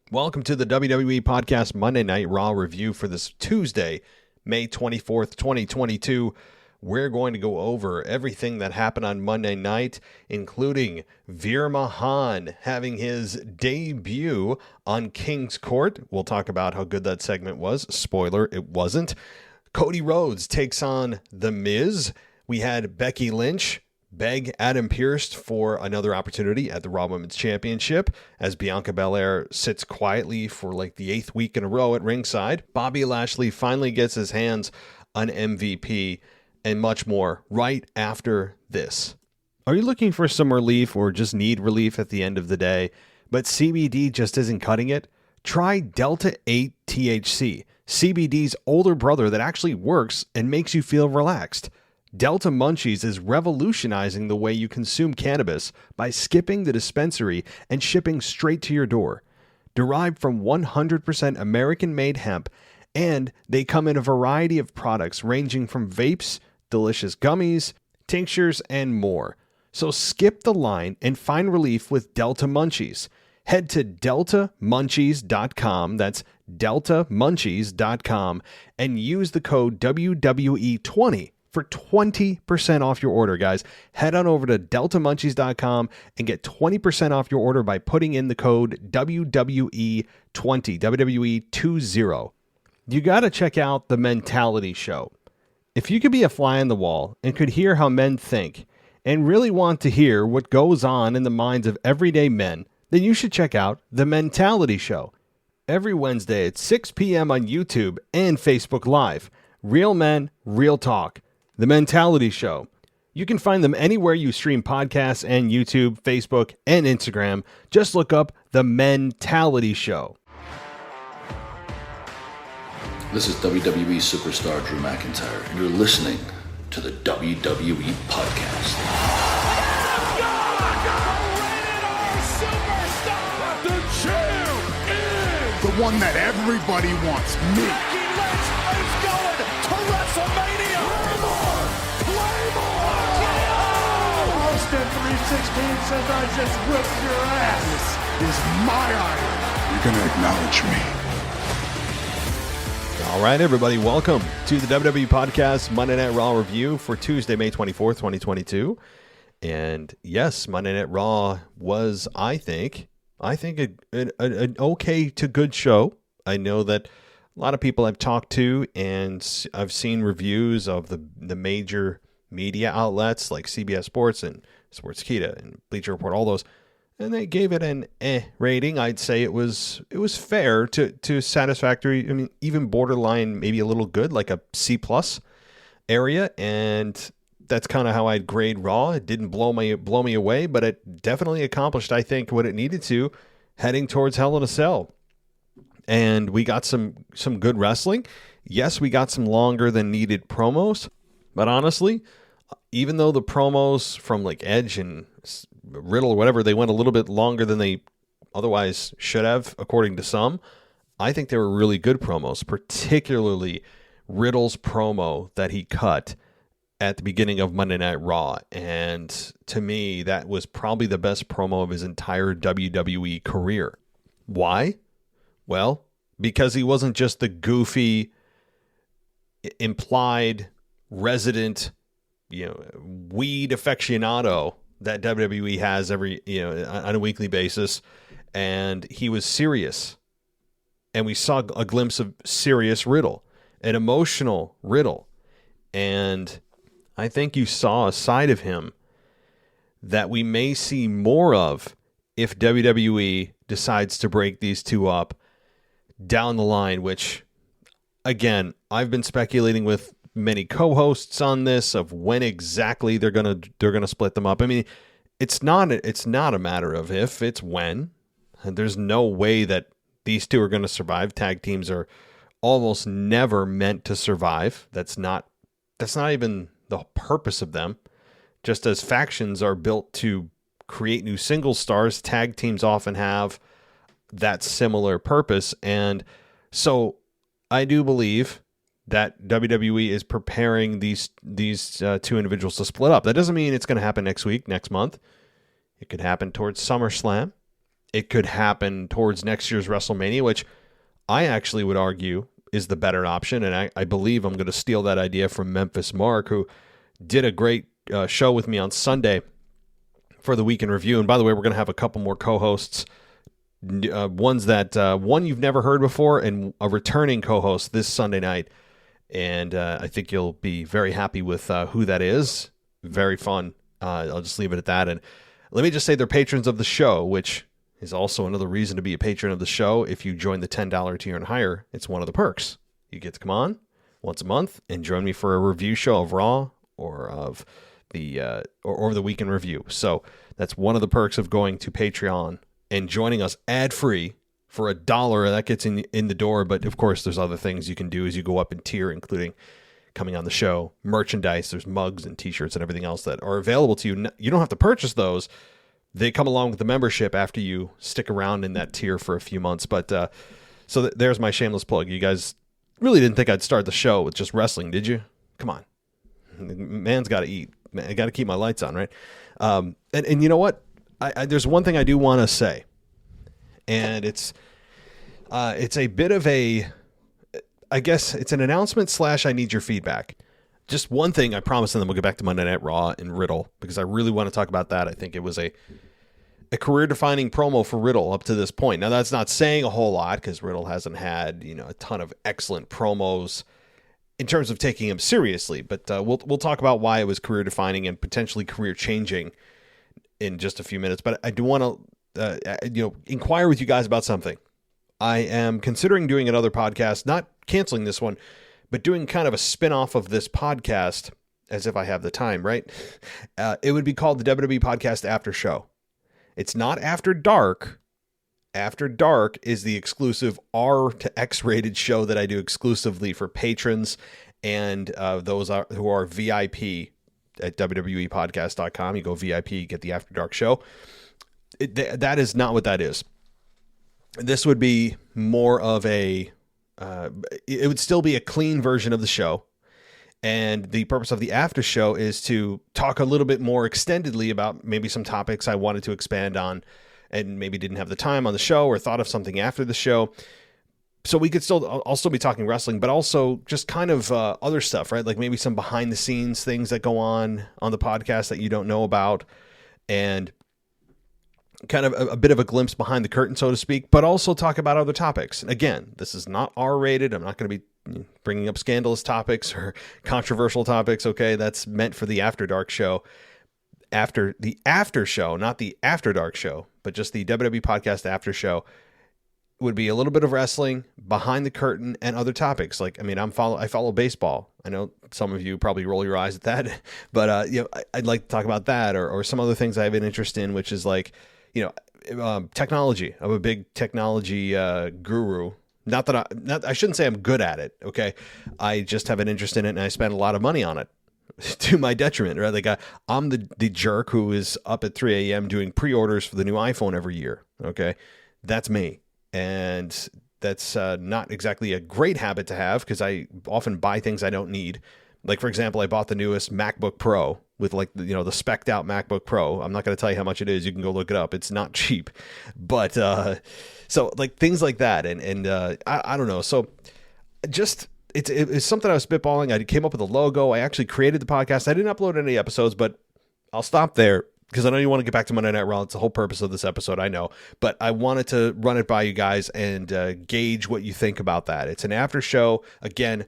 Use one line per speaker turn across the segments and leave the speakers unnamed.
Welcome to the WWE Podcast Monday Night Raw review for this Tuesday, May 24th, 2022. We're going to go over everything that happened on Monday night, including Veer Mahaan having his debut on King's Court. We'll talk about how good that segment was. Spoiler, it wasn't. Cody Rhodes takes on The Miz. We had Becky Lynch beg Adam Pearce for another opportunity at the Raw Women's Championship as Bianca Belair sits quietly for like the 8th week in a row at ringside. Bobby Lashley finally gets his hands on MVP and much more right after this. Are you looking for some relief or just need relief at the end of the day, but CBD just isn't cutting it? Try Delta 8 THC, CBD's older brother that actually works and makes you feel relaxed. Delta Munchies is revolutionizing the way you consume cannabis by skipping the dispensary and shipping straight to your door. Derived from 100% American-made hemp, and they come in a variety of products ranging from vapes, delicious gummies, tinctures, and more. So skip the line and find relief with Delta Munchies. Head to deltamunchies.com, that's deltamunchies.com, and use the code WWE20 for 20% off your order, guys. Head on over to deltamunchies.com and get 20% off your order by putting in the code WWE20, WWE20. You got to check out The Mentality Show. If you could be a fly on the wall and could hear how men think and really want to hear what goes on in the minds of everyday men, then you should check out The Mentality Show. Every Wednesday at 6 p.m. on YouTube and Facebook Live. Real men, real talk. The Mentality Show. You can find them anywhere you stream podcasts and YouTube, Facebook, and Instagram. Just look up The Mentality Show.
This is WWE superstar Drew McIntyre, and you're listening to the WWE Podcast.
The champ is the one that everybody wants, me. Becky Lynch is going to WrestleMania. Austin 316 says I just whipped your ass. This is my iron. You're going to acknowledge me.
All right, everybody, welcome to the WWE Podcast Monday Night Raw review for Tuesday, May 24th, 2022. And yes, Monday Night Raw was, I think an okay to good show. I know that a lot of people I've talked to and I've seen reviews of the major media outlets like CBS Sports and Sportskeeda and Bleacher Report, all those, and they gave it an rating. I'd say it was fair to satisfactory. I mean, even borderline, maybe a little good, like a C+ area, and that's kind of how I'd grade Raw. It didn't blow me away, but it definitely accomplished, I think, what it needed to, heading towards Hell in a Cell. And we got some good wrestling. Yes, we got some longer than needed promos, but honestly, even though the promos from like Edge and Riddle or whatever, they went a little bit longer than they otherwise should have, according to some, I think they were really good promos, particularly Riddle's promo that he cut at the beginning of Monday Night Raw. And to me, that was probably the best promo of his entire WWE career. Why? Well, because he wasn't just the goofy, implied, resident, weed aficionado that WWE has on a weekly basis, and he was serious. And we saw a glimpse of serious Riddle, an emotional Riddle. And I think you saw a side of him that we may see more of if WWE decides to break these two up down the line, which, again, I've been speculating with many co-hosts on this of when exactly they're gonna split them up. I mean, it's not a matter of if, it's when. And there's no way that these two are going to survive. Tag teams are almost never meant to survive. That's not even the purpose of them. Just as factions are built to create new single stars, tag teams often have that similar purpose. And so I do believe that WWE is preparing these two individuals to split up. That doesn't mean it's going to happen next week, next month. It could happen towards SummerSlam. it could happen towards next year's WrestleMania, which I actually would argue is the better option. And I believe I'm going to steal that idea from Memphis Mark, who did a great show with me on Sunday for the Week in Review. And by the way, we're going to have a couple more co-hosts, ones that one you've never heard before and a returning co-host this Sunday night. And I think you'll be very happy with who that is. Very fun. I'll just leave it at that. And let me just say they're patrons of the show, which is also another reason to be a patron of the show. If you join the $10 tier and higher, it's one of the perks. You get to come on once a month and join me for a review show of Raw or of the or the Week in Review. So that's one of the perks of going to Patreon and joining us ad-free for $1. That gets in the door. But of course, there's other things you can do as you go up in tier, including coming on the show, merchandise. There's mugs and t-shirts and everything else that are available to you. You don't have to purchase those. They come along with the membership after you stick around in that tier for a few months. But so there's my shameless plug. You guys really didn't think I'd start the show with just wrestling, did you? Come on. Man's got to eat. I got to keep my lights on, right? And you know what? There's one thing I do want to say. And it's a bit of a, I guess it's an announcement / I need your feedback. Just one thing I promise, and then we'll get back to Monday Night Raw and Riddle, because I really want to talk about that. I think it was a career-defining promo for Riddle up to this point. Now, that's not saying a whole lot, because Riddle hasn't had, a ton of excellent promos in terms of taking him seriously. But we'll talk about why it was career-defining and potentially career-changing in just a few minutes. But I do want to, inquire with you guys about something. I am considering doing another podcast, not canceling this one, but doing kind of a spin-off of this podcast, as if I have the time, right? It would be called the WWE Podcast After Show. It's not After Dark. After Dark is the exclusive R to X rated show that I do exclusively for patrons and those who are VIP at WWEpodcast.com. You go VIP, get the After Dark show. That is not what that is. This would be more of a... it would still be a clean version of the show. And the purpose of the after show is to talk a little bit more extendedly about maybe some topics I wanted to expand on and maybe didn't have the time on the show or thought of something after the show. So we could I'll still be talking wrestling, but also just kind of other stuff, right? Like maybe some behind the scenes things that go on the podcast that you don't know about, and kind of a bit of a glimpse behind the curtain, so to speak, but also talk about other topics. Again, this is not R-rated. I'm not going to be bringing up scandalous topics or controversial topics. Okay. That's meant for the After Dark show, after the after show, not the After Dark show, but just the WWE Podcast After Show would be a little bit of wrestling, behind the curtain, and other topics. Like, I mean, I follow baseball. I know some of you probably roll your eyes at that, but I'd like to talk about that or some other things I have an interest in, which is like, technology. I'm a big technology guru. Not that I shouldn't say I'm good at it. Okay. I just have an interest in it and I spend a lot of money on it to my detriment, right? Like I'm the jerk who is up at 3 a.m. doing pre-orders for the new iPhone every year. Okay. That's me. And that's not exactly a great habit to have because I often buy things I don't need. Like, for example, I bought the newest MacBook Pro with the spec'd out MacBook Pro. I'm not going to tell you how much it is. You can go look it up. It's not cheap, but so like things like that. And I don't know. So just, it's something I was spitballing. I came up with a logo. I actually created the podcast. I didn't upload any episodes, but I'll stop there because I know you want to get back to Monday Night Raw. It's the whole purpose of this episode, I know, but I wanted to run it by you guys and gauge what you think about that. It's an after show. Again,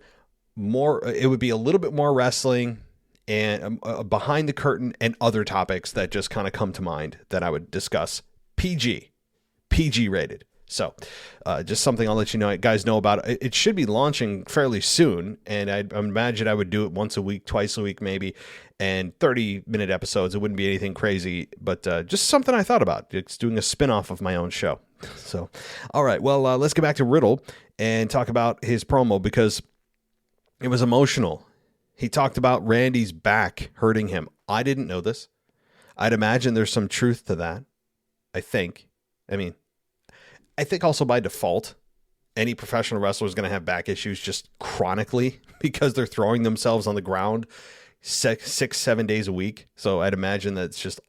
it would be a little bit more wrestling and behind the curtain and other topics that just kind of come to mind that I would discuss. PG rated. So just something I'll let you guys know about. It should be launching fairly soon, and I imagine I would do it once a week, twice a week maybe, and 30-minute episodes. It wouldn't be anything crazy, but just something I thought about. It's doing a spin-off of my own show. So, all right, well, let's get back to Riddle and talk about his promo because it was emotional. He talked about Randy's back hurting him. I didn't know this. I'd imagine there's some truth to that. I think also by default, any professional wrestler is going to have back issues just chronically because they're throwing themselves on the ground 6-7 days a week. So I'd imagine that's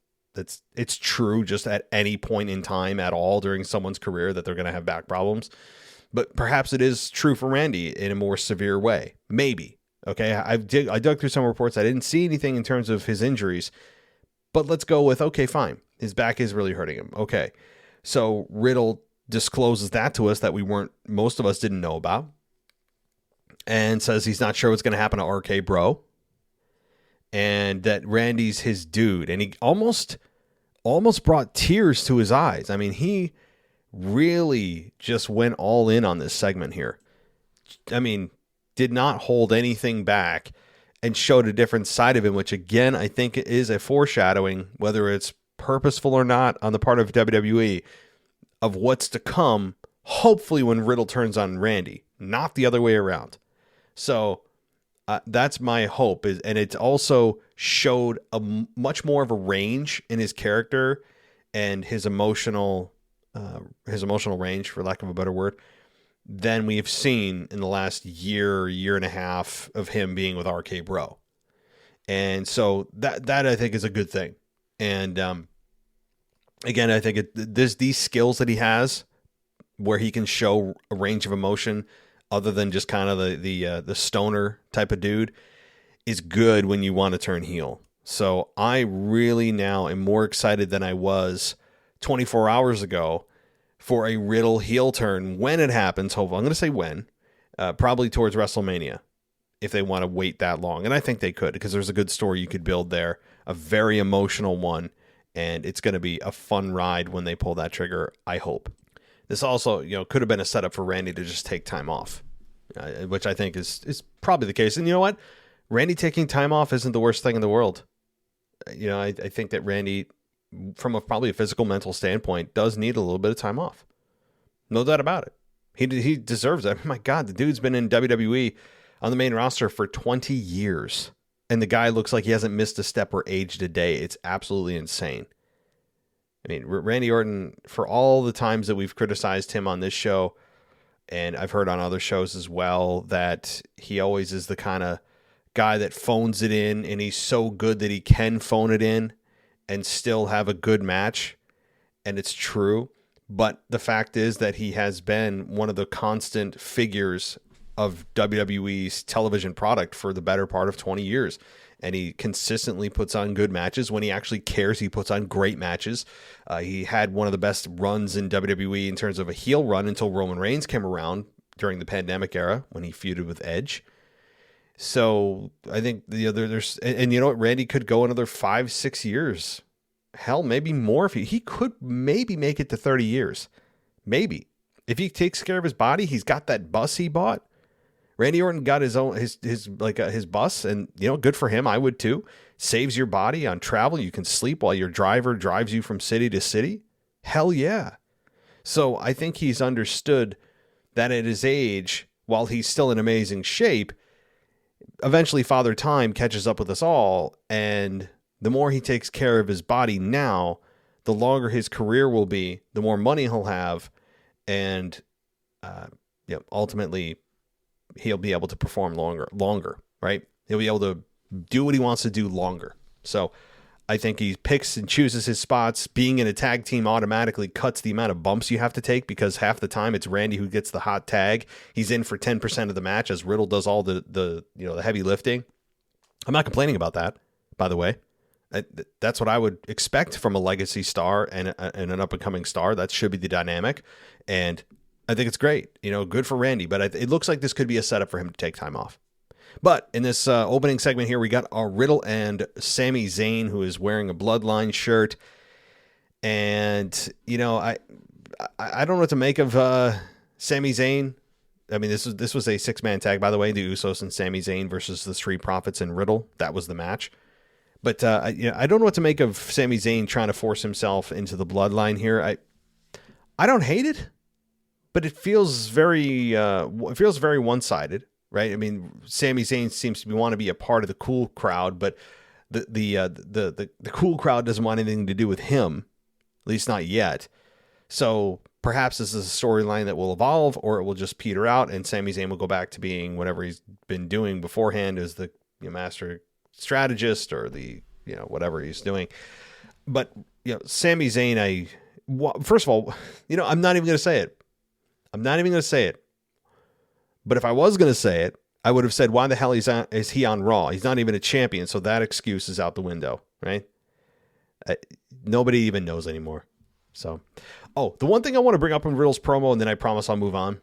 it's true just at any point in time at all during someone's career that they're going to have back problems. But perhaps it is true for Randy in a more severe way. Maybe. Okay, I dug through some reports. I didn't see anything in terms of his injuries. But let's go with, okay, fine. His back is really hurting him. Okay. So Riddle discloses that to us that most of us didn't know about. And says he's not sure what's going to happen to RK Bro. And that Randy's his dude. And he almost brought tears to his eyes. I mean, he really just went all in on this segment here. I mean, did not hold anything back and showed a different side of him, which again, I think is a foreshadowing, whether it's purposeful or not on the part of WWE, of what's to come, hopefully when Riddle turns on Randy, not the other way around. So that's my hope. And it also showed a much more of a range in his character and his emotional range, for lack of a better word, than we have seen in the last year and a half of him being with RK Bro. And so that I think is a good thing. And again, I think there's these skills that he has where he can show a range of emotion other than just kind of the stoner type of dude is good when you want to turn heel. So I really now am more excited than I was 24 hours ago for a Riddle heel turn when it happens. Hopefully, I'm going to say when, probably towards WrestleMania, if they want to wait that long. And I think they could, because there's a good story you could build there, a very emotional one, and it's going to be a fun ride when they pull that trigger, I hope. This also, could have been a setup for Randy to just take time off, which I think is probably the case. And you know what? Randy taking time off isn't the worst thing in the world. I think that Randy, from probably a physical, mental standpoint, does need a little bit of time off. No doubt about it. He deserves it. My God, the dude's been in WWE on the main roster for 20 years. And the guy looks like he hasn't missed a step or aged a day. It's absolutely insane. I mean, Randy Orton, for all the times that we've criticized him on this show, and I've heard on other shows as well, that he always is the kind of guy that phones it in, and he's so good that he can phone it in and still have a good match. And it's true. But the fact is that he has been one of the constant figures of WWE's television product for the better part of 20 years. And he consistently puts on good matches. When he actually cares, he puts on great matches. He had one of the best runs in WWE in terms of a heel run until Roman Reigns came around during the pandemic era when he feuded with Edge. So I think there's, and you know what, Randy could go another 5-6 years. Hell, maybe more if he could maybe make it to 30 years. Maybe. If he takes care of his body, he's got that bus he bought. Randy Orton got his bus, and good for him. I would too. Saves your body on travel. You can sleep while your driver drives you from city to city. Hell yeah. So I think he's understood that at his age, while he's still in amazing shape, eventually Father Time catches up with us all, and the more he takes care of his body now, the longer his career will be, the more money he'll have, and ultimately he'll be able to perform longer, right? He'll be able to do what he wants to do longer. So I think he picks and chooses his spots. Being in a tag team automatically cuts the amount of bumps you have to take, because half the time it's Randy who gets the hot tag. He's in for 10% of the match as Riddle does all the heavy lifting. I'm not complaining about that, by the way. That's what I would expect from a legacy star and an up-and-coming star. That should be the dynamic. And I think it's great. Good for Randy. But it looks like this could be a setup for him to take time off. But in this opening segment here, we got our Riddle and Sami Zayn, who is wearing a Bloodline shirt. And, I don't know what to make of Sami Zayn. I mean, this was a 6-man tag, by the way. The Usos and Sami Zayn versus the Street Profits and Riddle. That was the match. But I don't know what to make of Sami Zayn trying to force himself into the Bloodline here. I don't hate it, but it feels very one-sided, right? I mean, Sami Zayn seems to want to be a part of the cool crowd, but the cool crowd doesn't want anything to do with him, at least not yet. So perhaps this is a storyline that will evolve, or it will just peter out, and Sami Zayn will go back to being whatever he's been doing beforehand as the master strategist, or the whatever he's doing. But Sami Zayn, first of all, I'm not even going to say it. I'm not even going to say it. But if I was going to say it, I would have said, why the hell is he on Raw? He's not even a champion, so that excuse is out the window, right? Nobody even knows anymore. So, the one thing I want to bring up in Riddle's promo, and then I promise I'll move on.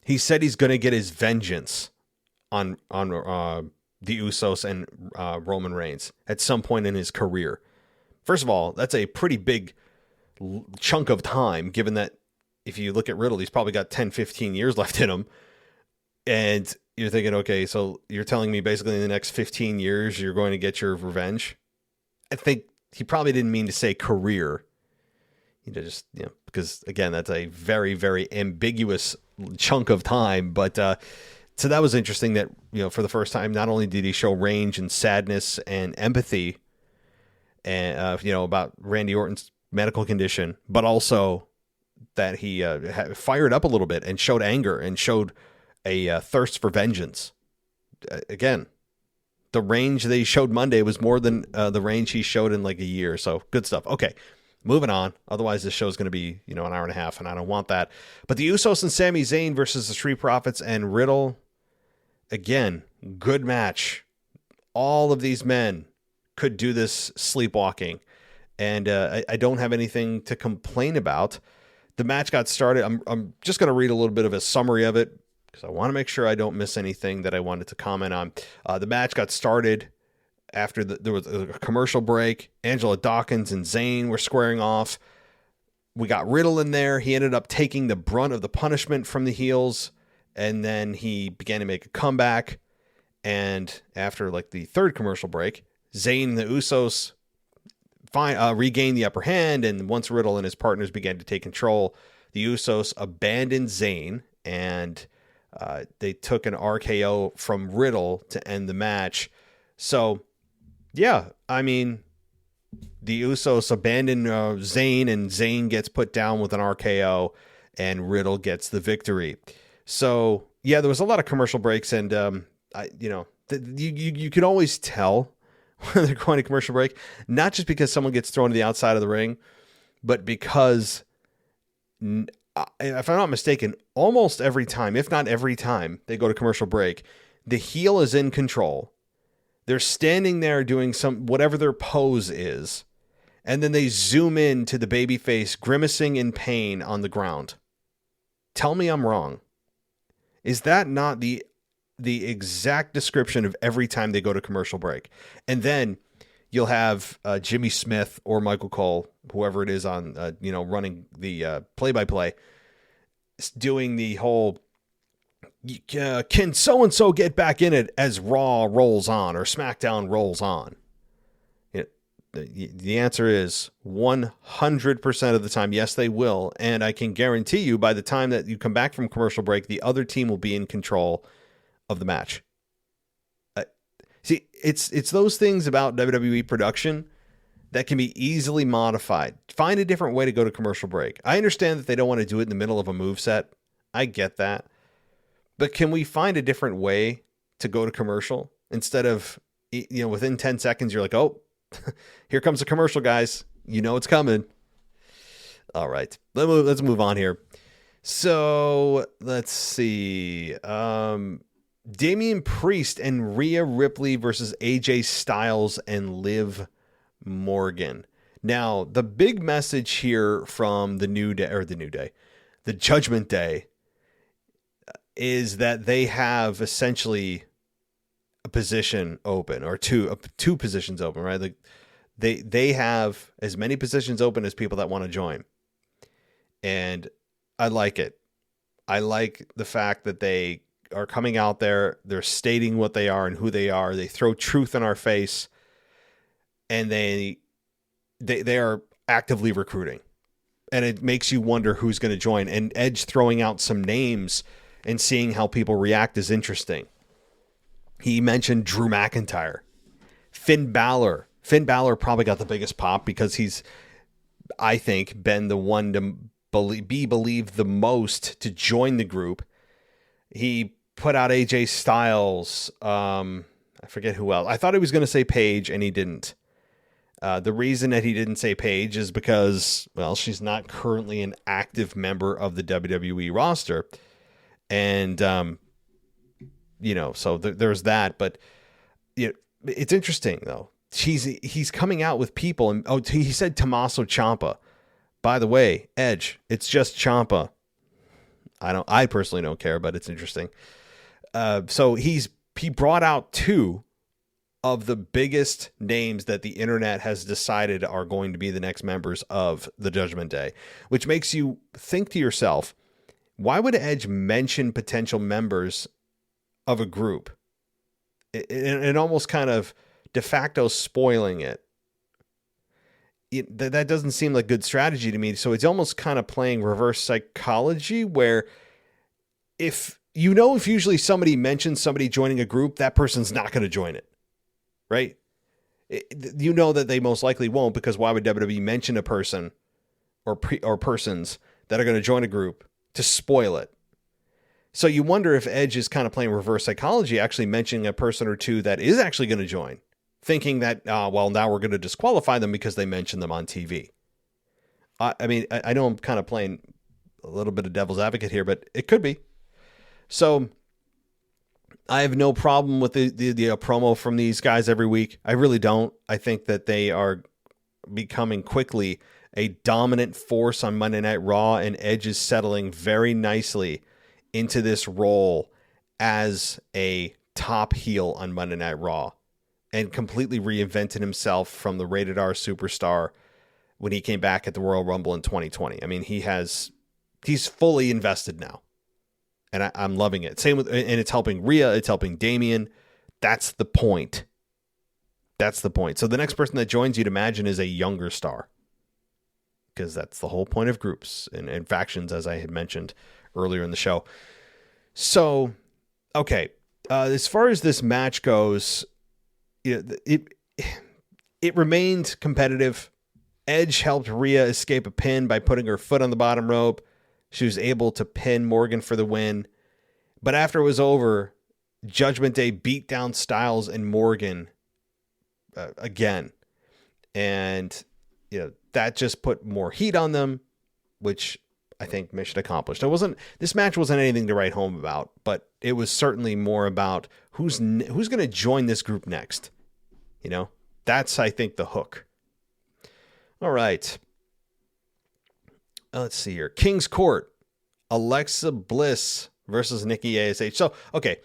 He said he's going to get his vengeance on the Usos and Roman Reigns at some point in his career. First of all, that's a pretty big chunk of time, given that if you look at Riddle, he's probably got 10, 15 years left in him. And you're thinking, okay, so you're telling me basically in the next 15 years, you're going to get your revenge? I think he probably didn't mean to say career. Because again, that's a very, very ambiguous chunk of time. But so that was interesting that, for the first time, not only did he show range and sadness and empathy and, about Randy Orton's medical condition, but also that he fired up a little bit and showed anger and showed a thirst for vengeance. Again, the range that he showed Monday was more than the range he showed in like a year. So good stuff. Okay, moving on. Otherwise, this show is going to be, an hour and a half, and I don't want that. But the Usos and Sami Zayn versus the Street Profits and Riddle. Again, good match. All of these men could do this sleepwalking. And I don't have anything to complain about. The match got started. I'm just going to read a little bit of a summary of it because I want to make sure I don't miss anything that I wanted to comment on. The match got started after there was a commercial break. Angela Dawkins and Zayn were squaring off. We got Riddle in there. He ended up taking the brunt of the punishment from the heels, and then he began to make a comeback. And after like the third commercial break, Zayn and the Usos regained the upper hand, and once Riddle and his partners began to take control, the Usos abandoned Zayn, and they took an RKO from Riddle to end the match. So, yeah, I mean, the Usos abandon Zayn, and Zayn gets put down with an RKO, and Riddle gets the victory. So, yeah, there was a lot of commercial breaks, and you could always tell when they're going to commercial break, not just because someone gets thrown to the outside of the ring, but because, if I'm not mistaken, almost every time, if not every time they go to commercial break, the heel is in control. They're standing there doing whatever their pose is, and then they zoom in to the babyface grimacing in pain on the ground. Tell me I'm wrong. Is that not the exact description of every time they go to commercial break? And then you'll have Jimmy Smith or Michael Cole, whoever it is on, running the play-by-play, doing the whole, can so-and-so get back in it as Raw rolls on or SmackDown rolls on? The answer is 100% of the time, yes, they will. And I can guarantee you by the time that you come back from commercial break, the other team will be in control of the match. See, it's those things about WWE production that can be easily modified. Find a different way to go to commercial break. I understand that they don't want to do it in the middle of a moveset. I get that. But can we find a different way to go to commercial instead of, within 10 seconds, you're like, oh, here comes a commercial, guys. You know it's coming. All right. Let's move on here. So let's see. Damian Priest and Rhea Ripley versus AJ Styles and Liv Morgan. Now, the big message here from the Judgment Day, is that they have essentially a position open, or two positions open, right? Like they have as many positions open as people that want to join. And I like it. I like the fact that they are coming out there, they're stating what they are and who they are. They throw truth in our face, and they are actively recruiting. And it makes you wonder who's going to join. And Edge throwing out some names and seeing how people react is interesting. He mentioned Drew McIntyre, Finn Balor. Finn Balor probably got the biggest pop because he's, I think, been the one to be believed the most to join the group. He put out AJ Styles. I forget who else. I thought he was going to say Paige, and he didn't. The reason that he didn't say Paige is because, well, she's not currently an active member of the WWE roster. And, so there's that. But it's interesting, though. He's coming out with people. And he said Tommaso Ciampa. By the way, Edge, it's just Ciampa. I personally don't care, but it's interesting. So he brought out two of the biggest names that the internet has decided are going to be the next members of the Judgment Day, which makes you think to yourself, why would Edge mention potential members of a group? It almost kind of de facto spoiling it. That doesn't seem like good strategy to me. So it's almost kind of playing reverse psychology where if usually somebody mentions somebody joining a group, that person's not going to join it, right? That they most likely won't, because why would WWE mention a person or persons that are going to join a group to spoil it? So you wonder if Edge is kind of playing reverse psychology, actually mentioning a person or two that is actually going to join, thinking that, now we're going to disqualify them because they mentioned them on TV. I know I'm kind of playing a little bit of devil's advocate here, but it could be. So I have no problem with the promo from these guys every week. I really don't. I think that they are becoming quickly a dominant force on Monday Night Raw, and Edge is settling very nicely into this role as a top heel on Monday Night Raw, and completely reinvented himself from the rated R superstar when he came back at the Royal Rumble in 2020. I mean, he's fully invested now, and I'm loving it. And it's helping Rhea, it's helping Damian. That's the point. So the next person that joins, you'd imagine, is a younger star, because that's the whole point of groups and factions, as I had mentioned earlier in the show. So, okay, as far as this match goes, it remained competitive. Edge helped Rhea escape a pin by putting her foot on the bottom rope. She was able to pin Morgan for the win. But after it was over, Judgment Day beat down Styles and Morgan again. And that just put more heat on them, which I think mission accomplished. This match wasn't anything to write home about, but it was certainly more about who's going to join this group next. That's, I think, the hook. All right. Let's see here. King's Court, Alexa Bliss versus Nikki ASH. So, okay.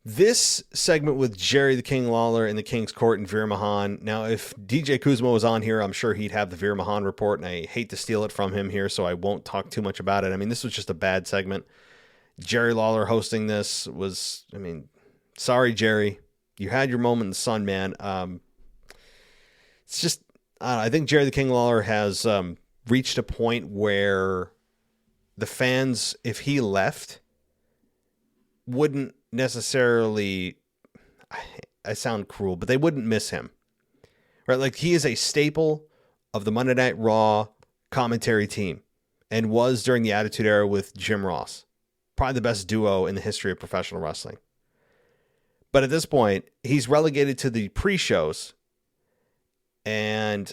This segment with Jerry the King Lawler and the King's Court and Veer Mahan. Now, if DJ Kuzma was on here, I'm sure he'd have the Veer Mahan report, and I hate to steal it from him here, so I won't talk too much about it. I mean, this was just a bad segment. Jerry Lawler hosting this was, sorry, Jerry. You had your moment in the sun, man. It's just, I think Jerry the King Lawler has reached a point where the fans, if he left, wouldn't necessarily, I sound cruel, but they wouldn't miss him, right? Like, he is a staple of the Monday Night Raw commentary team, and was during the Attitude Era with Jim Ross, probably the best duo in the history of professional wrestling. But at this point, he's relegated to the pre-shows, and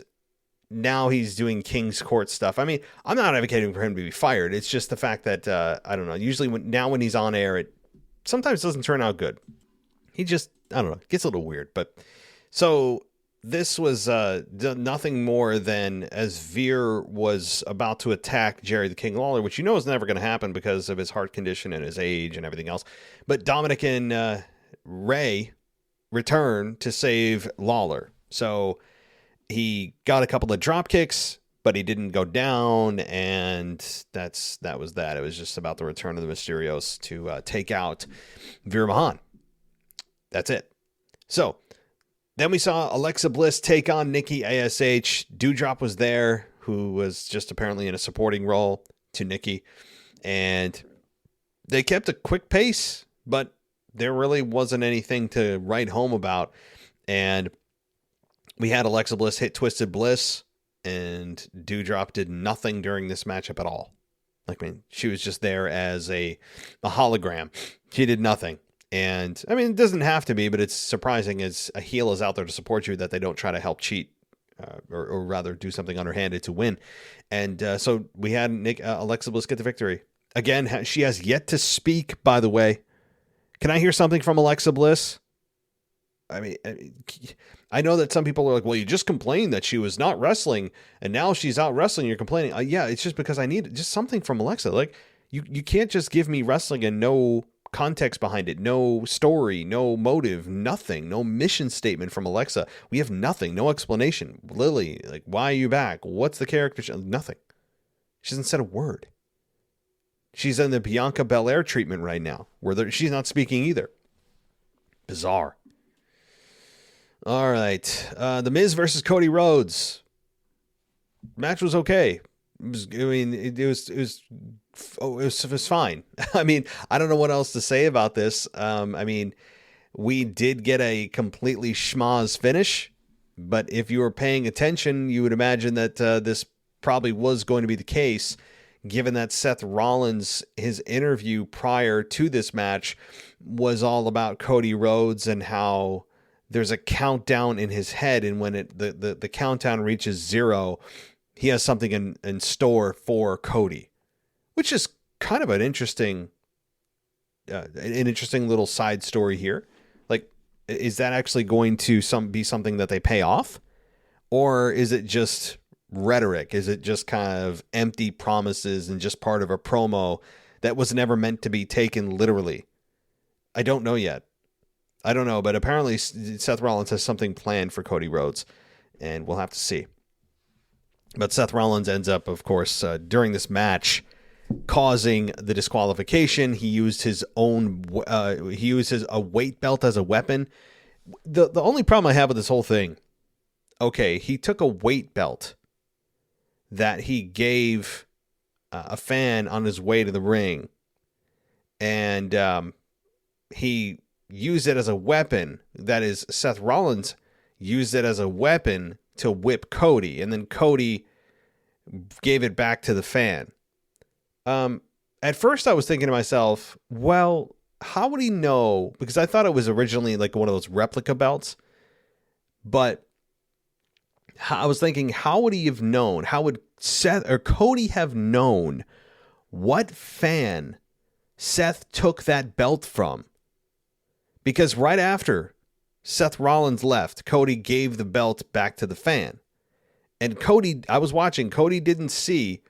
now he's doing King's Court stuff. I mean, I'm not advocating for him to be fired. It's just the fact that, I don't know, usually when he's on air, it sometimes doesn't turn out good. He just, I don't know, gets a little weird. But so this was nothing more than as Veer was about to attack Jerry the King Lawler, which is never going to happen because of his heart condition and his age and everything else. But Dominic and Ray return to save Lawler. So he got a couple of drop kicks, but he didn't go down, and that was that. It was just about the return of the Mysterios to take out Veer Mahan. That's it. So then we saw Alexa Bliss take on Nikki ASH. Doudrop was there, who was just apparently in a supporting role to Nikki, and they kept a quick pace, but there really wasn't anything to write home about. And we had Alexa Bliss hit Twisted Bliss, and Doudrop did nothing during this matchup at all. She was just there as a hologram. She did nothing. And, it doesn't have to be, but it's surprising as a heel is out there to support you that they don't try to help cheat or rather do something underhanded to win. And so we had Alexa Bliss get the victory. Again, she has yet to speak, by the way. Can I hear something from Alexa Bliss? I mean, I know that some people are like, well, you just complained that she was not wrestling, and now she's out wrestling. You're complaining. Yeah, it's just because I need just something from Alexa. Like, you can't just give me wrestling and no context behind it, no story, no motive, nothing, no mission statement from Alexa. We have nothing, no explanation. Lily, like, why are you back? What's the character? Nothing. She hasn't said a word. She's in the Bianca Belair treatment right now, where she's not speaking either. Bizarre. All right. The Miz versus Cody Rhodes. Match was okay. It was fine. I mean, I don't know what else to say about this. I mean, we did get a completely schmaz finish, but if you were paying attention, you would imagine that this probably was going to be the case, given that Seth Rollins, his interview prior to this match was all about Cody Rhodes and how there's a countdown in his head, and when the countdown reaches 0, he has something in store for Cody, which is kind of an interesting little side story here. Like, is that actually going to be something that they pay off, or is it just rhetoric? Is it just kind of empty promises and just part of a promo that was never meant to be taken literally? I don't know yet. I don't know, but apparently Seth Rollins has something planned for Cody Rhodes, and we'll have to see. But Seth Rollins ends up, of course, during this match, causing the disqualification. He used a weight belt as a weapon. The only problem I have with this whole thing, okay, he took a weight belt that he gave a fan on his way to the ring, and he used it as a weapon. That is, Seth Rollins used it as a weapon to whip Cody, and then Cody gave it back to the fan. At first I was thinking to myself, well, how would he know? Because I thought it was originally like one of those replica belts, but I was thinking, how would he have known? How would Seth or Cody have known what fan Seth took that belt from? Because right after Seth Rollins left, Cody gave the belt back to the fan. And Cody, I was watching, Cody didn't see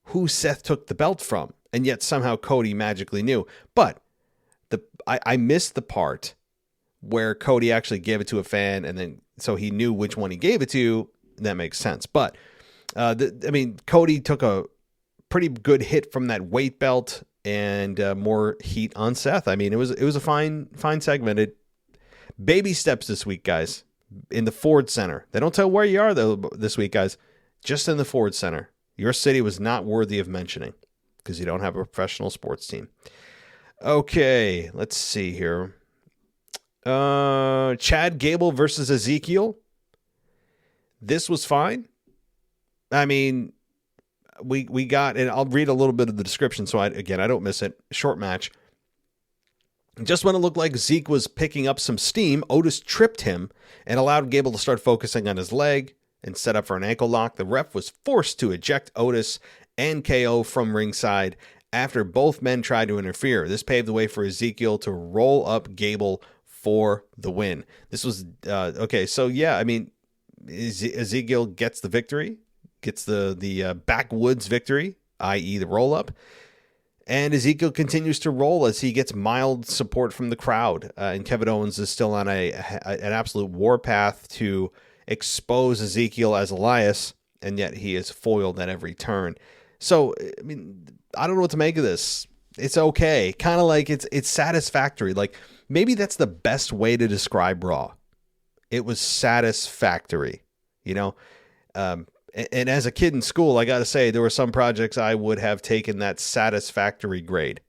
who Seth took the belt from. And yet somehow Cody magically knew. But I missed the part where Cody actually gave it to a fan, and then so he knew which one he gave it to. That makes sense. But, Cody took a pretty good hit from that weight belt, and more heat on Seth. I mean, it was a fine segment. Baby steps this week, guys, in the Ford Center. They don't tell where you are though this week, guys. Just in the Ford Center. Your city was not worthy of mentioning because you don't have a professional sports team. Okay, let's see here. Chad Gable versus Ezekiel. This was fine. I mean, we got, and I'll read a little bit of the description so I don't miss it. Short match. Just when it looked like Zeke was picking up some steam, Otis tripped him and allowed Gable to start focusing on his leg and set up for an ankle lock. The ref was forced to eject Otis and KO from ringside after both men tried to interfere. This paved the way for Ezekiel to roll up Gable for the win. This was, okay, so yeah, I mean, Ezekiel gets the victory, gets the backwoods victory, i.e. the roll-up. And Ezekiel continues to roll as he gets mild support from the crowd. And Kevin Owens is still on an absolute warpath to expose Ezekiel as Elias, and yet he is foiled at every turn. So, I mean, I don't know what to make of this. It's okay. Kind of like it's satisfactory. Like, maybe that's the best way to describe Raw. It was satisfactory, you know? And as a kid in school, I got to say, there were some projects I would have taken that satisfactory grade.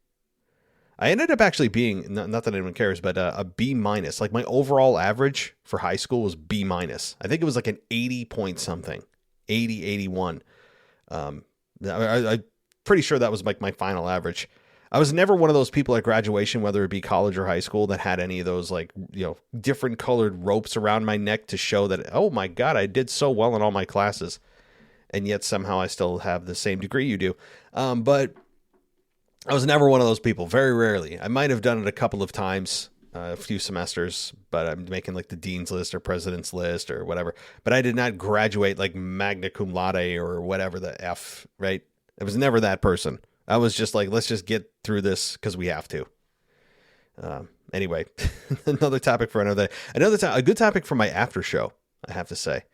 I ended up actually being, not that anyone cares, but a B-. Like, my overall average for high school was B-. I think it was like an 80 point something, 80, 81. I'm pretty sure that was like my final average. I was never one of those people at graduation, whether it be college or high school, that had any of those like, different colored ropes around my neck to show that, oh my God, I did so well in all my classes. And yet somehow I still have the same degree you do. But I was never one of those people, very rarely. I might have done it a couple of times, a few semesters, but I'm making like the dean's list or president's list or whatever. But I did not graduate like magna cum laude or whatever the F, right? I was never that person. I was just like, let's just get through this because we have to. Anyway, another topic for another day. A good topic for my after show, I have to say.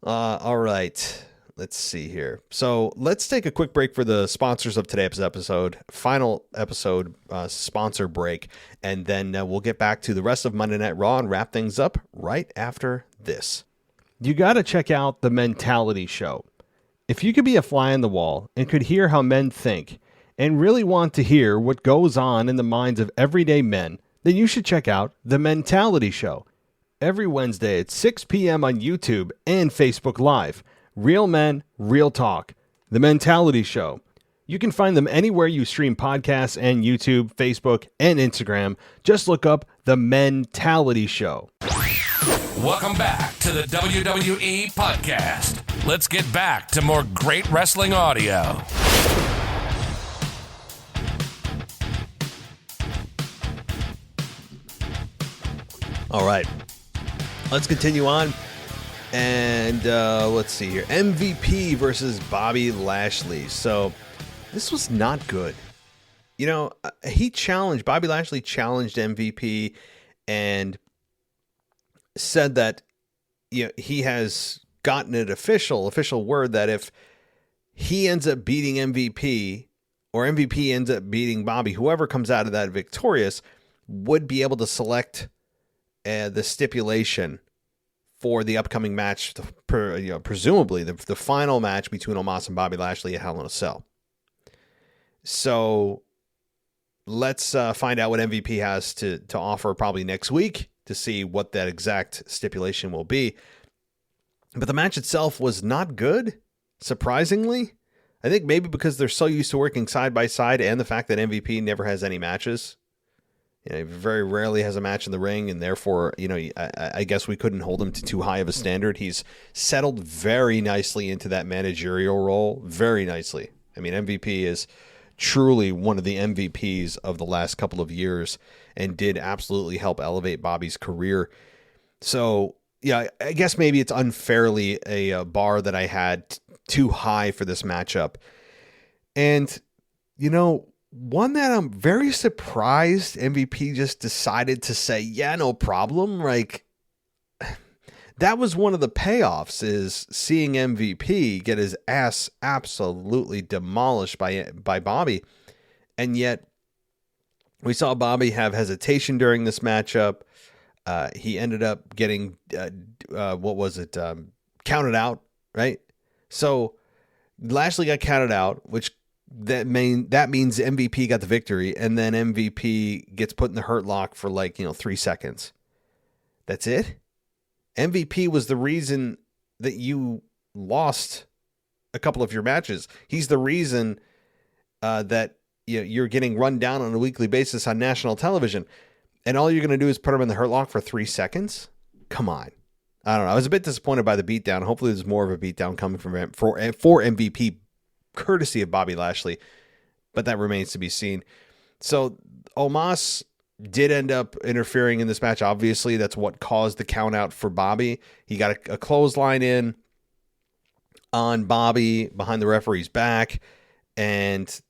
All right. Let's see here. So let's take a quick break for the sponsors of today's episode, final episode sponsor break, and then we'll get back to the rest of Monday Night Raw and wrap things up right after this. You got to check out The Mentality Show. If you could be a fly on the wall and could hear how men think and really want to hear what goes on in the minds of everyday men, then you should check out The Mentality Show. Every Wednesday at 6 p.m. on YouTube and Facebook Live. Real men, real talk. The Mentality Show. You can find them anywhere you stream podcasts and YouTube, Facebook, and Instagram. Just look up The Mentality Show.
Welcome back to the WWE Podcast. Let's get back to more great wrestling audio.
All right. Let's continue on. And let's see here. MVP versus Bobby Lashley. So this was not good. Bobby Lashley challenged MVP and said that he has gotten an official word that if he ends up beating MVP or MVP ends up beating Bobby, whoever comes out of that victorious would be able to select the stipulation for the upcoming match, presumably the final match between Omos and Bobby Lashley at Hell in a Cell. So let's find out what MVP has to offer probably next week to see what that exact stipulation will be. But the match itself was not good, surprisingly. I think maybe because they're so used to working side by side and the fact that MVP never has any matches. He very rarely has a match in the ring, and therefore, I guess we couldn't hold him to too high of a standard. He's settled very nicely into that managerial role, very nicely. I mean, MVP is truly one of the MVPs of the last couple of years and did absolutely help elevate Bobby's career. So, yeah, I guess maybe it's unfairly a bar that I had too high for this matchup. And, one that I'm very surprised MVP just decided to say, yeah, no problem. Like, that was one of the payoffs, is seeing MVP get his ass absolutely demolished by Bobby. And yet we saw Bobby have hesitation during this matchup. He ended up getting, counted out, right? So Lashley got counted out, which that means MVP got the victory, and then MVP gets put in the hurt lock for 3 seconds. That's it? MVP was the reason that you lost a couple of your matches. He's the reason that you're getting run down on a weekly basis on national television, and all you're going to do is put him in the hurt lock for 3 seconds? Come on. I don't know. I was a bit disappointed by the beatdown. Hopefully there's more of a beatdown coming from him for MVP, courtesy of Bobby Lashley, but that remains to be seen. So Omos did end up interfering in this match. Obviously, that's what caused the count out for Bobby. He got a clothesline in on Bobby behind the referee's back, and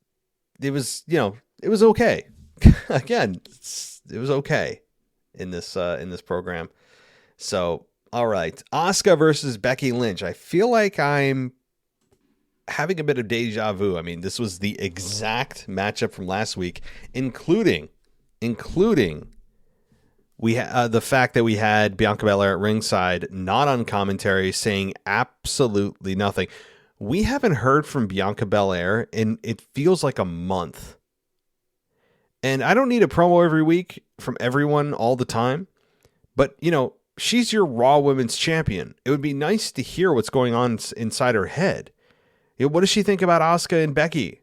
it was okay. Again, it was okay in this program. So, all right, Asuka versus Becky Lynch. I feel like I'm having a bit of deja vu. I mean, this was the exact matchup from last week, including the fact that we had Bianca Belair at ringside, not on commentary, saying absolutely nothing. We haven't heard from Bianca Belair in, it feels like, a month. And I don't need a promo every week from everyone all the time, but she's your Raw Women's Champion. It would be nice to hear what's going on inside her head. What does she think about Asuka and Becky?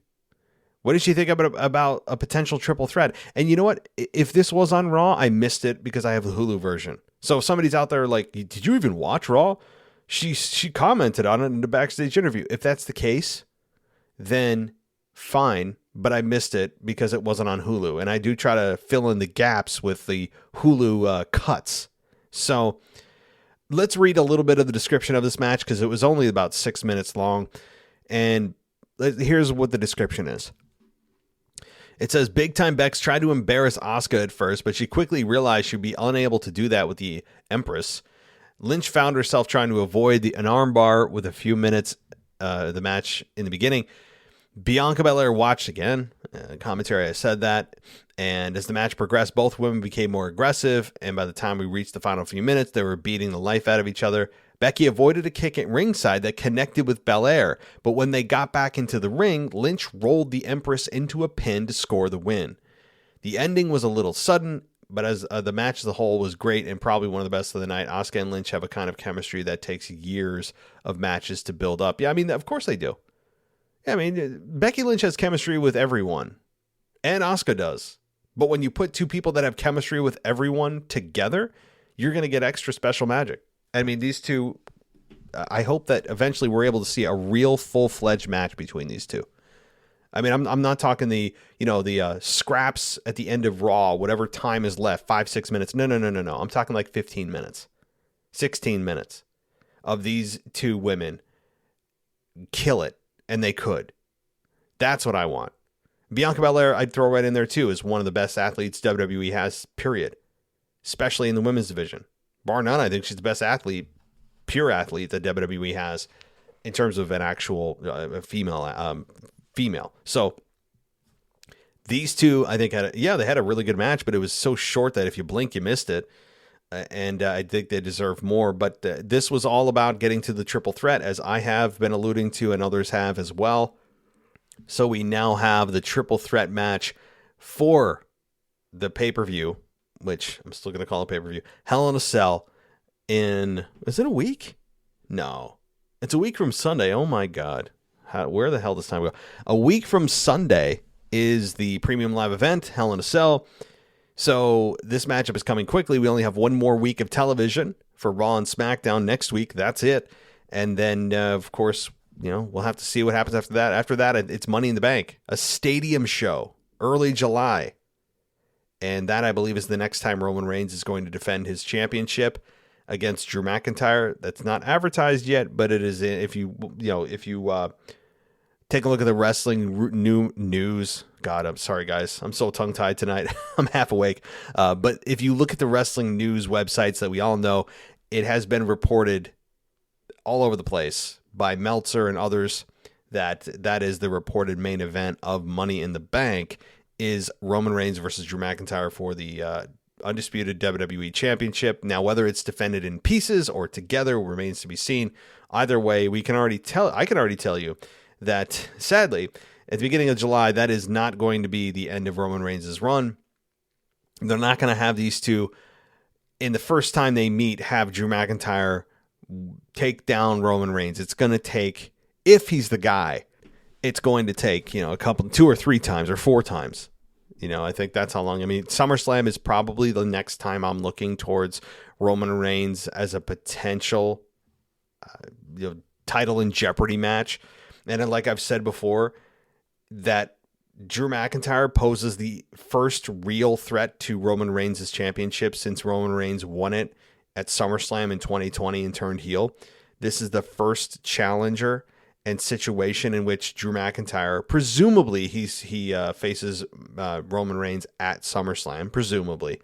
What did she think about a potential triple threat? And you know what? If this was on Raw, I missed it because I have the Hulu version. So if somebody's out there like, did you even watch Raw? She commented on it in the backstage interview. If that's the case, then fine. But I missed it because it wasn't on Hulu. And I do try to fill in the gaps with the Hulu cuts. So let's read a little bit of the description of this match because it was only about 6 minutes long. And here's what the description is. It says, Big Time Bex tried to embarrass Asuka at first, but she quickly realized she'd be unable to do that with the Empress. Lynch found herself trying to avoid an armbar with a few minutes the match in the beginning. Bianca Belair watched again. Commentary, I said that. And as the match progressed, both women became more aggressive. And by the time we reached the final few minutes, they were beating the life out of each other. Becky avoided a kick at ringside that connected with Belair, but when they got back into the ring, Lynch rolled the Empress into a pin to score the win. The ending was a little sudden, but as the match as a whole was great and probably one of the best of the night. Asuka and Lynch have a kind of chemistry that takes years of matches to build up. Yeah, I mean, of course they do. Yeah, I mean, Becky Lynch has chemistry with everyone, and Asuka does. But when you put two people that have chemistry with everyone together, you're going to get extra special magic. I mean, these two, I hope that eventually we're able to see a real full-fledged match between these two. I mean, I'm not talking the scraps at the end of Raw, whatever time is left, 5-6 minutes. No. I'm talking like 15 minutes, 16 minutes of these two women kill it, and they could. That's what I want. Bianca Belair, I'd throw right in there too, is one of the best athletes WWE has, period. Especially in the women's division. Bar none, I think she's the best athlete, pure athlete that WWE has in terms of an actual female. So these two, I think, they had a really good match, but it was so short that if you blink, you missed it. And I think they deserve more. But this was all about getting to the triple threat, as I have been alluding to and others have as well. So we now have the triple threat match for the pay-per-view, which I'm still going to call it pay-per-view, Hell in a Cell is it a week? No. It's a week from Sunday. Oh my God. Where the hell does time go? A week from Sunday is the premium live event, Hell in a Cell. So this matchup is coming quickly. We only have one more week of television for Raw and SmackDown next week. That's it. And then, of course, we'll have to see what happens after that. After that, it's Money in the Bank, a stadium show, early July. And that, I believe, is the next time Roman Reigns is going to defend his championship against Drew McIntyre. That's not advertised yet, but it is. If you take a look at the wrestling news. God, I'm sorry, guys. I'm so tongue-tied tonight. I'm half awake. But if you look at the wrestling news websites that we all know, it has been reported all over the place by Meltzer and others that is the reported main event of Money in the Bank is Roman Reigns versus Drew McIntyre for the undisputed WWE Championship. Now, whether it's defended in pieces or together remains to be seen. Either way, I can already tell you that, sadly, at the beginning of July, that is not going to be the end of Roman Reigns' run. They're not going to have these two, in the first time they meet, have Drew McIntyre take down Roman Reigns. It's going to take, if he's the guy, it's going to take, 2 or 3 times or 4 times. I think that's how long. I mean, SummerSlam is probably the next time I'm looking towards Roman Reigns as a potential title in jeopardy match. And like I've said before, that Drew McIntyre poses the first real threat to Roman Reigns' championship since Roman Reigns won it at SummerSlam in 2020 and turned heel. This is the first challenger and situation in which Drew McIntyre, presumably he faces Roman Reigns at SummerSlam, presumably,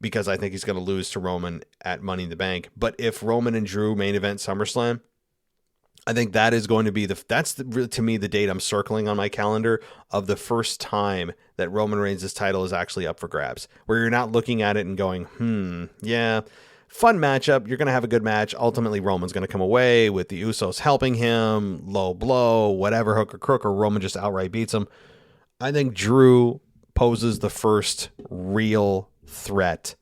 because I think he's going to lose to Roman at Money in the Bank. But if Roman and Drew main event SummerSlam, I think that is going to be to me the date I'm circling on my calendar of the first time that Roman Reigns' title is actually up for grabs, where you're not looking at it and going, yeah, fun matchup. You're going to have a good match. Ultimately, Roman's going to come away with the Usos helping him, low blow, whatever, hook or crook, or Roman just outright beats him. I think Drew poses the first real threat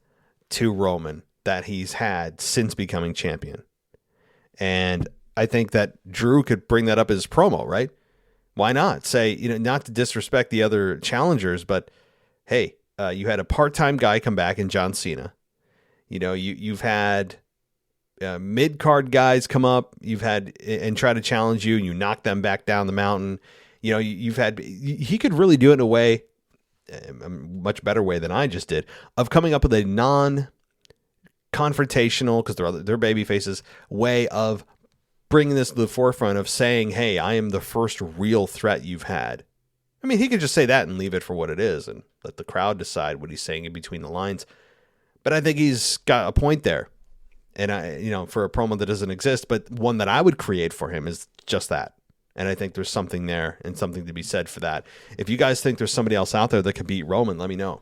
to Roman that he's had since becoming champion. And I think that Drew could bring that up as promo, right? Why not say, not to disrespect the other challengers, but hey, you had a part-time guy come back in John Cena. You've had mid-card guys come up. You've had and try to challenge you, and you knock them back down the mountain. He could really do it in a way, a much better way than I just did, of coming up with a non-confrontational, because they're baby faces, way of bringing this to the forefront of saying, hey, I am the first real threat you've had. I mean, he could just say that and leave it for what it is and let the crowd decide what he's saying in between the lines. But I think he's got a point there. And for a promo that doesn't exist, but one that I would create for him is just that. And I think there's something there and something to be said for that. If you guys think there's somebody else out there that could beat Roman, let me know.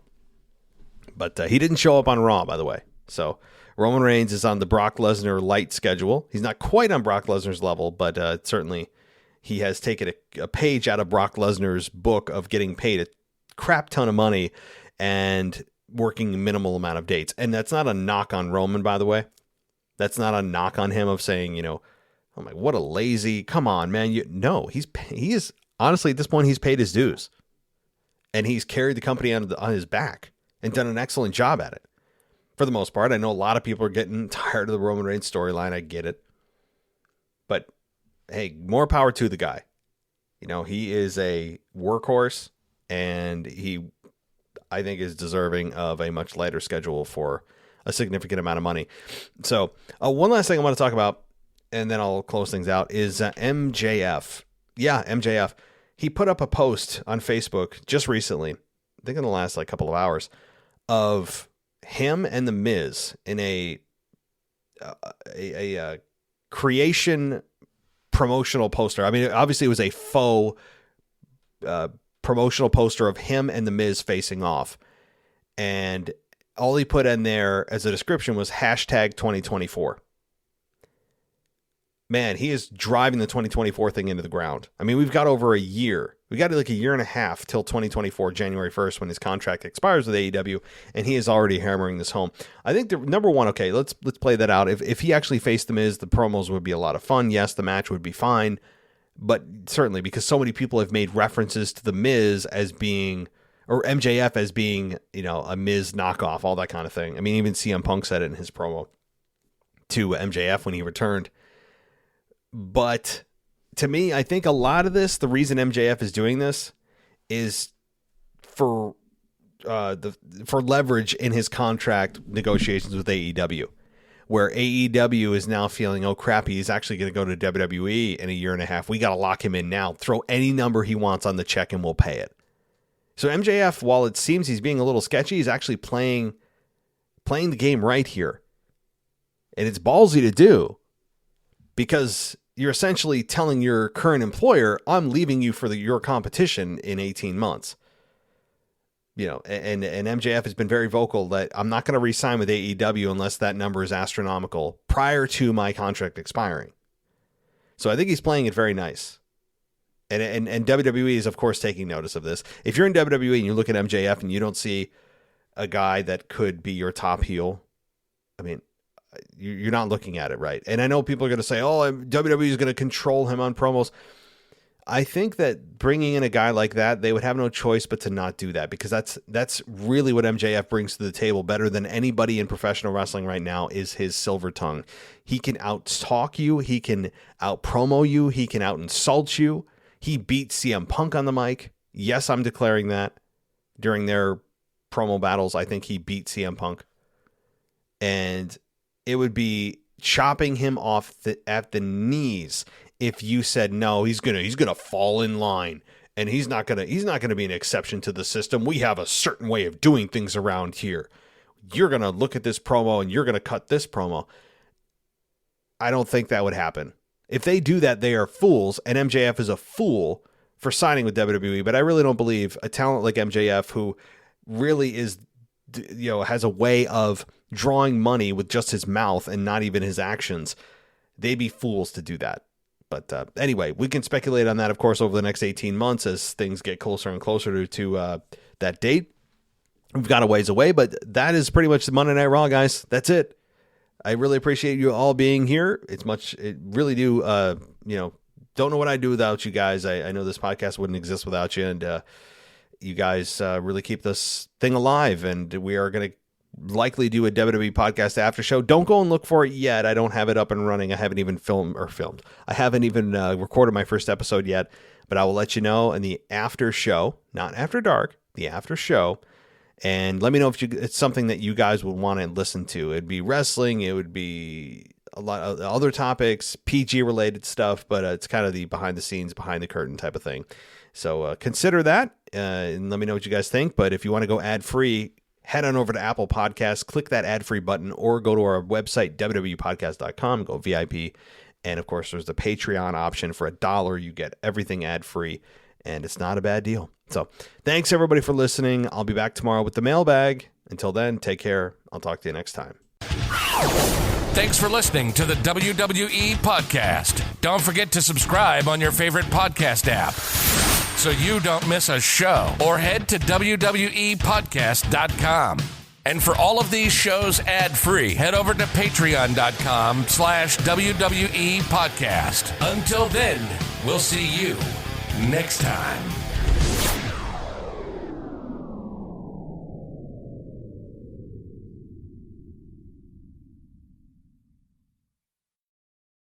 But he didn't show up on Raw, by the way. So Roman Reigns is on the Brock Lesnar light schedule. He's not quite on Brock Lesnar's level, but certainly he has taken a page out of Brock Lesnar's book of getting paid a crap ton of money and working a minimal amount of dates. And that's not a knock on Roman, by the way. That's not a knock on him of saying, I'm like, what a lazy, come on, man. No, he is, honestly, at this point, he's paid his dues. And he's carried the company on his back and done an excellent job at it. For the most part, I know a lot of people are getting tired of the Roman Reigns storyline. I get it. But, hey, more power to the guy. He is a workhorse, and he, I think, is deserving of a much lighter schedule for a significant amount of money. So one last thing I want to talk about, and then I'll close things out, is MJF. Yeah, MJF. He put up a post on Facebook just recently, I think in the last couple of hours, of him and The Miz in a creation promotional poster. I mean, obviously it was a faux promotional poster of him and The Miz facing off. And all he put in there as a description was hashtag 2024. Man, he is driving the 2024 thing into the ground. I mean, we've got over a year. We got a year and a half till 2024, January 1st, when his contract expires with AEW, and he is already hammering this home. I think number one, okay, let's play that out. If he actually faced The Miz, the promos would be a lot of fun. Yes, the match would be fine, but certainly because so many people have made references to The Miz as being, or MJF as being, a Miz knockoff, all that kind of thing. I mean, even CM Punk said it in his promo to MJF when he returned. But to me, I think a lot of this, the reason MJF is doing this is for leverage in his contract negotiations with AEW, where AEW is now feeling, oh crap, he's actually going to go to WWE in a year and a half. We got to lock him in now. Throw any number he wants on the check and we'll pay it. So MJF, while it seems he's being a little sketchy, he's actually playing the game right here. And it's ballsy to do, because you're essentially telling your current employer, I'm leaving you for your competition in 18 months. And MJF has been very vocal that I'm not going to re-sign with AEW unless that number is astronomical prior to my contract expiring. So I think he's playing it very nice. And WWE is, of course, taking notice of this. If you're in WWE and you look at MJF and you don't see a guy that could be your top heel, I mean, you're not looking at it right. And I know people are going to say, oh, WWE is going to control him on promos. I think that bringing in a guy like that, they would have no choice but to not do that, because that's really what MJF brings to the table better than anybody in professional wrestling right now is his silver tongue. He can out-talk you. He can out-promo you. He can out-insult you. He beat CM Punk on the mic. Yes, I'm declaring that. During their promo battles, I think he beat CM Punk. And it would be chopping him off at the knees if you said, no, he's gonna fall in line, and he's not gonna be an exception to the system. We have a certain way of doing things around here. You're gonna look at this promo and you're gonna cut this promo. I don't think that would happen. If they do that, they are fools, and MJF is a fool for signing with WWE. But I really don't believe a talent like MJF, who really is, has a way of drawing money with just his mouth and not even his actions, they'd be fools to do that. But anyway, we can speculate on that, of course, over the next 18 months as things get closer and closer to that date. We've got a ways away, but that is pretty much the Monday Night Raw, guys. That's it. I really appreciate you all being here. It really do, don't know what I'd do without you guys. I know this podcast wouldn't exist without you, and you guys really keep this thing alive, and we are going to likely do a WWE podcast after show. Don't go and look for it yet. I don't have it up and running. I haven't even filmed. I haven't even recorded my first episode yet, but I will let you know in the after show, not after dark, the after show. And let me know if it's something that you guys would want to listen to. It'd be wrestling. It would be a lot of other topics, PG related stuff, but it's kind of the behind the scenes, behind the curtain type of thing. So consider that and let me know what you guys think. But if you want to go ad free, head on over to Apple Podcasts, click that ad free button, or go to our website, www.podcast.com, go VIP. And of course, there's the Patreon option. For $1, you get everything ad free, and it's not a bad deal. So thanks everybody for listening. I'll be back tomorrow with the mailbag. Until then, take care. I'll talk to you next time.
Thanks for listening to the WWE Podcast. Don't forget to subscribe on your favorite podcast app so you don't miss a show, or head to WWEpodcast.com. And for all of these shows ad-free, head over to patreon.com/WWE Podcast. Until then, we'll see you next time.